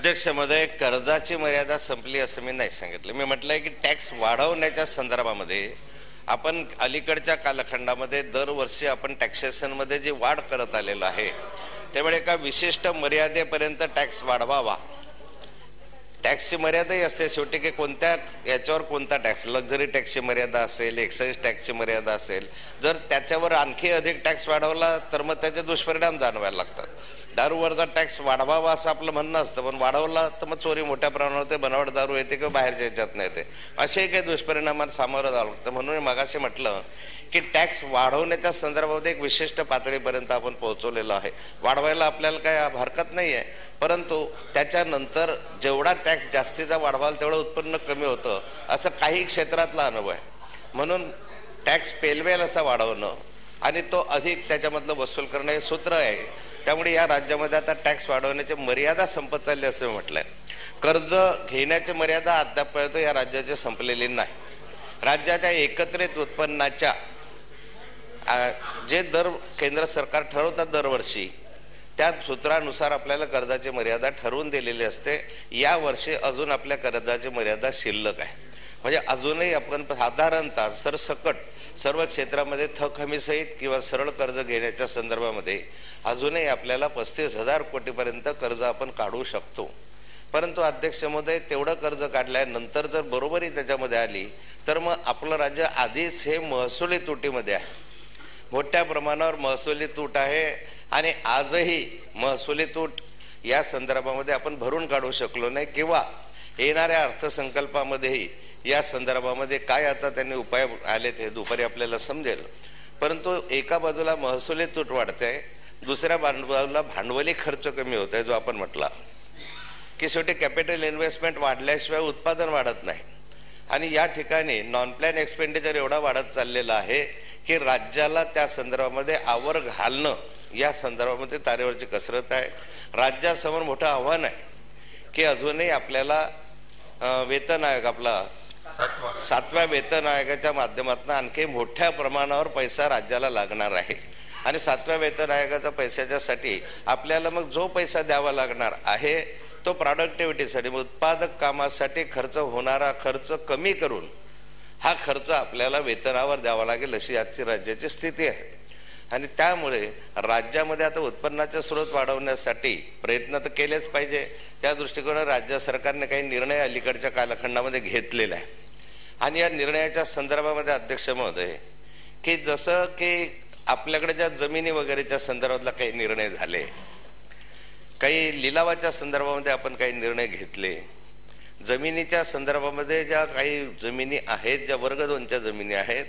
अध्यक्ष महोदय, कर्जाची मर्यादा संपली असं मी नाही सांगितलं. मी म्हटलंय की टॅक्स वाढवण्याच्या संदर्भामध्ये आपण अलीकडच्या कालखंडामध्ये दरवर्षी आपण टॅक्सेशनमध्ये जी वाढ करत आलेलो आहे त्यामुळे एका विशिष्ट मर्यादेपर्यंत टॅक्स वाढवावा. टॅक्सची मर्यादाही असते शेवटी की कोणत्या याच्यावर कोणता टॅक्स, लक्झरी टॅक्सची मर्यादा असेल, एक्साईज टॅक्सची मर्यादा असेल. जर त्याच्यावर आणखी अधिक टॅक्स वाढवला तर मग त्याचे दुष्परिणाम जाणवायला लागतात. दारूवरचा टॅक्स वाढवावा असं आपलं म्हणणं असतं, पण वाढवला तर मग चोरी मोठ्या प्रमाणावर होते, बनावट दारू येते किंवा बाहेरच्या याच्यात नाही येते, असेही काही दुष्परिणामांना सामोरं जावं लागतं. म्हणून मी मगाशी म्हटलं की टॅक्स वाढवण्याच्या संदर्भामध्ये एक विशिष्ट पातळीपर्यंत आपण पोहोचवलेलो आहे. वाढवायला आपल्याला काय हरकत नाही आहे, परंतु त्याच्यानंतर जेवढा टॅक्स जास्तीचा वाढवाल तेवढं उत्पन्न कमी होतं असं काही क्षेत्रातला अनुभव आहे. म्हणून टॅक्स पेलवेल असा वाढवणं आणि तो अधिक त्याच्यामधलं वसूल करणं हे सूत्र आहे. त्यामुळे या राज्यामध्ये आता टॅक्स वाढवण्याची मर्यादा संपत चालली असं म्हटलंय. कर्ज घेण्याची मर्यादा अद्यापर्यंत या राज्याची संपलेली नाही. राज्याच्या एकत्रित उत्पन्नाच्या जे दर केंद्र सरकार ठरवतात दरवर्षी त्या सूत्रानुसार आपल्याला कर्जाची मर्यादा ठरवून दिलेली असते. या वर्षी अजून आपल्या कर्जाची मर्यादा शिल्लक आहे. म्हणजे अजूनही आपण साधारणतः सरसकट सर्व क्षेत्रामध्ये थक हमीसहित किंवा सरळ कर्ज घेण्याच्या संदर्भामध्ये अजूनही आपल्याला 35,000 कोटीपर्यंत कर्ज आपण काढू शकतो. परंतु अध्यक्ष महोदय, तेवढं कर्ज काढल्यानंतर जर बरोबरी त्याच्यामध्ये आली तर मग आपलं राज्य आधीच हे महसुली तुटीमध्ये आहे. मोठ्या प्रमाणावर महसुली तूट आहे आणि आजही महसुली तूट या संदर्भामध्ये आपण भरून काढू शकलो नाही किंवा येणाऱ्या अर्थसंकल्पामध्येही या संदर्भामध्ये काय आता त्यांनी उपाय आले ते दुपारी आपल्याला समजेल. परंतु एका बाजूला महसुली तूट वाढते, दुसऱ्या बाजूला भांडवली खर्च कमी होत आहे. जो आपण म्हटला की शेवटी कॅपिटल इन्व्हेस्टमेंट वाढल्याशिवाय उत्पादन वाढत नाही आणि या ठिकाणी नॉन प्लॅन एक्सपेंडिचर एवढा वाढत चाललेला आहे की राज्याला त्या संदर्भामध्ये आवर घालणं या संदर्भामध्ये तारेवरची कसरत आहे. राज्यासमोर मोठं आव्हान आहे की अजूनही आपल्याला वेतन आयोग आपला 7व्या वेतन आयोगाच्या माध्यमातून आणखी मोठ्या प्रमाणावर पैसा राज्याला लागणार आहे आणि 7व्या वेतन आयोगाच्या पैशाच्यासाठी आपल्याला मग जो पैसा द्यावा लागणार आहे तो प्रॉडक्टिव्हिटीसाठी उत्पादक कामासाठी खर्च होणारा खर्च कमी करून हा खर्च आपल्याला वेतनावर द्यावा लागेल अशी आजची राज्याची स्थिती आहे. आणि त्यामुळे राज्यामध्ये आता उत्पन्नाचे स्रोत वाढवण्यासाठी प्रयत्न तर केलेच पाहिजे. त्या दृष्टिकोनाने राज्य सरकारने काही निर्णय अलीकडच्या कालखंडामध्ये घेतलेला आहे आणि या निर्णयाच्या संदर्भामध्ये अध्यक्ष महोदय की जसं की आपल्याकडे ज्या जमिनी वगैरेच्या संदर्भातला काही निर्णय झाले, काही लिलावाच्या संदर्भामध्ये आपण काही निर्णय घेतले, जमिनीच्या संदर्भामध्ये ज्या काही जमिनी आहेत, ज्या वर्ग 2च्या जमिनी आहेत,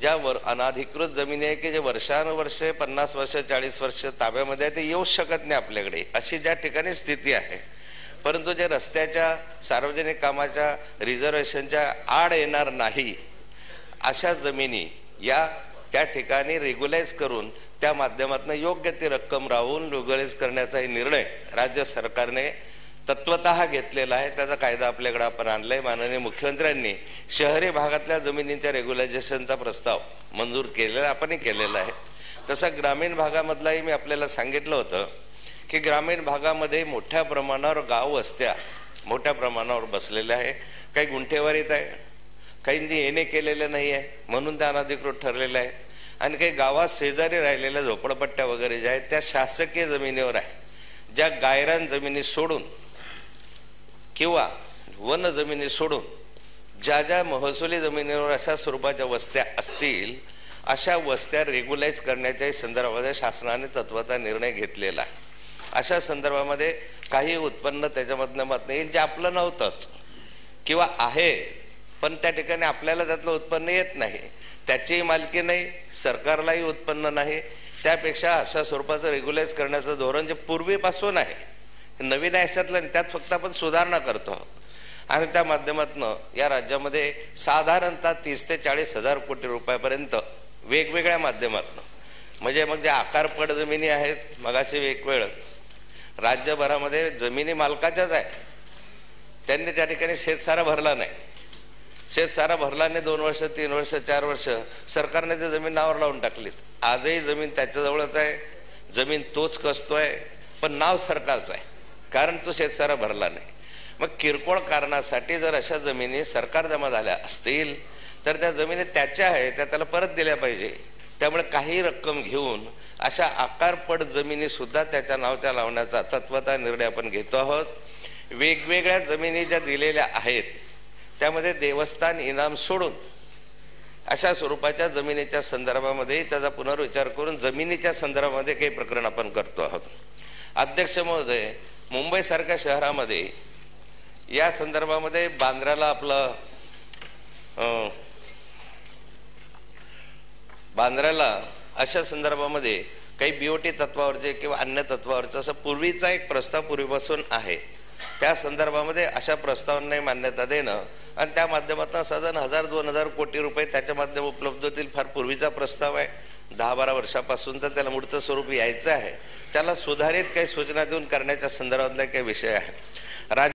ज्या अनाधिकृत जमिनी आहे की जे वर्षानुवर्षे 50 वर्ष 40 वर्ष ताब्यामध्ये आहे ते येऊ शकत नाही आपल्याकडे, अशी ज्या ठिकाणी स्थिती आहे. परंतु जे रस्त्याच्या सार्वजनिक कामाच्या रिझर्वेशनच्या आड येणार नाही अशा जमिनी या त्या ठिकाणी रेग्युलाइज करून त्या माध्यमातून योग्य ती रक्कम राहून रेग्युलाइज करण्याचाही निर्णय राज्य सरकारने तत्वतः घेतलेला आहे. त्याचा कायदा आपल्याकडे आपण आणलाय. माननीय मुख्यमंत्र्यांनी शहरी भागातल्या जमिनींच्या रेग्युलायझेशनचा प्रस्ताव मंजूर केलेला आपणही केलेला आहे. तसा ग्रामीण भागामधलाही मी आपल्याला सांगितलं होतं की ग्रामीण भागामध्ये मोठ्या प्रमाणावर गाव वस्त्या मोठ्या प्रमाणावर बसलेल्या आहे. काही गुंठेवारीत आहे, काहींनी येणे केलेलं नाही आहे म्हणून त्या अनधिकृत ठरलेलं आहे आणि काही गावात शेजारी राहिलेल्या झोपडपट्ट्या वगैरे ज्या आहेत त्या शासकीय जमिनीवर आहे. ज्या गायरान जमिनी सोडून किंवा वन जमिनी सोडून ज्या ज्या महसुली जमिनीवर अशा स्वरूपाच्या वस्त्या असतील अशा वस्त्या रेग्युलाइज करण्याच्याही संदर्भामध्ये शासनाने तत्वतः निर्णय घेतलेला आहे. अशा संदर्भामध्ये काही उत्पन्न त्याच्यामधनं येईल जे आपलं नव्हतंच किंवा आहे पण त्या ठिकाणी आपल्याला त्यातलं उत्पन्न येत नाही, त्याचीही मालकी नाही, सरकारलाही उत्पन्न नाही. त्यापेक्षा अशा स्वरूपाचं रेग्युलाइज करण्याचं धोरण जे पूर्वीपासून आहे, नवीन याच्यातलं त्यात फक्त आपण सुधारणा करतो आणि त्या माध्यमातून या राज्यामध्ये साधारणतः 30 ते 40,000 कोटी रुपयापर्यंत वेगवेगळ्या माध्यमातून म्हणजे मग ज्या आकारपड जमिनी आहेत, मगाशी एक वेळ राज्यभरामध्ये जमिनी मालकाच्याच आहे, त्यांनी त्या ठिकाणी शेतसारा भरला नाही. शेतसारा भरला नाही 2 वर्ष 3 वर्ष 4 वर्ष सरकारने ते जमीन नावावर लावून टाकलीत. आजही जमीन त्याच्याजवळच आहे, जमीन तोच कसतोय पण नाव सरकारचं आहे. कारण तो शेतसारा भरला नाही. मग किरकोळ कारणासाठी जर अशा जमिनी सरकार जमा झाल्या असतील तर त्या जमिनी त्याच्या आहेत, त्या त्याला परत दिल्या पाहिजे. त्यामुळे काही रक्कम घेऊन अशा आकारपट जमिनी सुद्धा त्याच्या नावाच्या लावण्याचा तत्वता निर्णय आपण घेतो आहोत. वेगवेगळ्या जमिनी ज्या दिलेल्या आहेत त्यामध्ये देवस्थान इनाम सोडून अशा स्वरूपाच्या जमिनीच्या संदर्भामध्ये त्याचा पुनर्विचार करून जमिनीच्या संदर्भामध्ये काही प्रकरण आपण करतो आहोत. अध्यक्ष महोदय, मुंबईसारख्या शहरामध्ये या संदर्भामध्ये बांद्र्याला अशा संदर्भामध्ये काही बीओटी तत्वावरचे किंवा अन्य तत्वावरचं असं पूर्वीचा एक प्रस्ताव पूर्वीपासून आहे. त्या संदर्भामध्ये अशा प्रस्तावांना मान्यता देणं आणि त्या माध्यमातून साधारण 1000-2000 कोटी रुपये त्याच्या माध्यमात उपलब्ध होतील. फार पूर्वीचा प्रस्ताव आहे, 10-12 वर्षापासून तर त्याला मूर्त स्वरूप यायचं आहे. त्याला सुधारित काही सूचना देऊन करण्याच्या संदर्भातला काही विषय आहे.